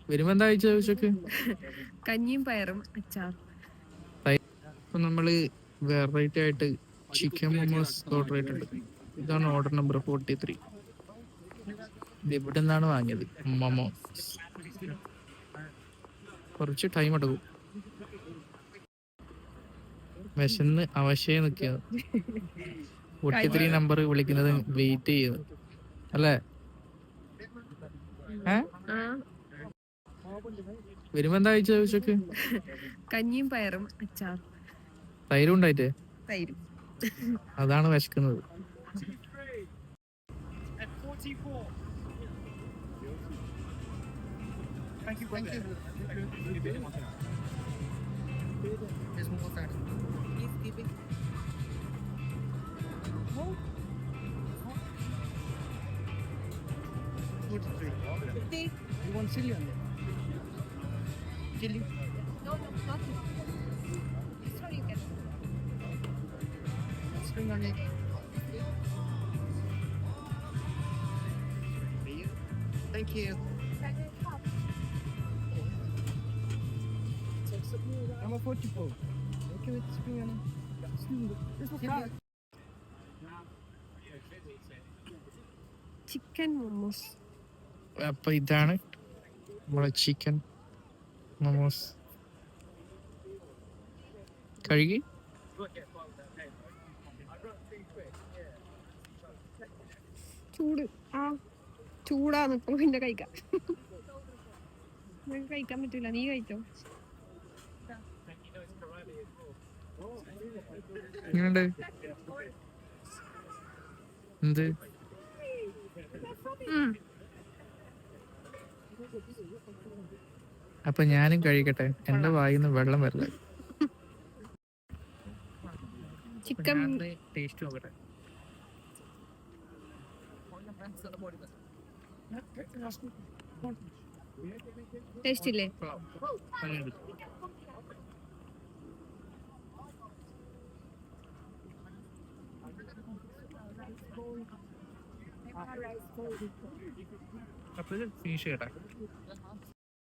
വരുമ്പോ എന്താ കഴിച്ച ഉച്ചക്ക്? കഞ്ഞിയും പയറും അച്ചാർ. അപ്പൊ നമ്മള് വെറൈറ്റി ആയിട്ട് ചിക്കൻ മൊമോസ് ഓർഡർ ചെയ്തിട്ടുണ്ട്. ഇതാണ് ഓർഡർ നമ്പർ 43. ഇത് ഇവിടെ നിന്നാണ് വാങ്ങിയത്. മൊമോസ് കുറച്ച് ടൈം എടുക്കും. വിശന്ന് അവശയെ നിൽക്കുക. 43 നമ്പർ വിളിക്കുന്നത് വെയിറ്റ് ചെയ്യുന്നു അല്ലേ? വരുമ്പോ എന്താ കഴിച്ച ഉച്ചക്ക്? കഞ്ഞിയും പയറും അച്ചാർ. തൈരും ഉണ്ടായിട്ടേ? തൈരും. അതാണ് വിശക്കുന്നത്. You want chili on it? Chili? No, not this one you can. Spring onion. Thank you. Number 44. Okay with spring onion. This was hard. Chicken momos. അപ്പൊ ഇതാണ് നമ്മളെ ചിക്കൻ മൊമോസ്. കഴുകി ചൂടാന്ന് ഇപ്പൊ പിന്നെ കഴിക്കാം. കഴിക്കാൻ പറ്റൂല, നീ കഴിച്ചോ. എന്ത് അപ്പൊ ഞാനും കഴിക്കട്ടെ, എന്റെ വായിന്ന് വെള്ളം വരില്ല. ചിക്കൻ ടേസ്റ്റ് നോക്കട്ടെ. ടേസ്റ്റ് ഇല്ലേ? അപ്പൊ ഫിനിഷ് ചെയ്യട്ടെ.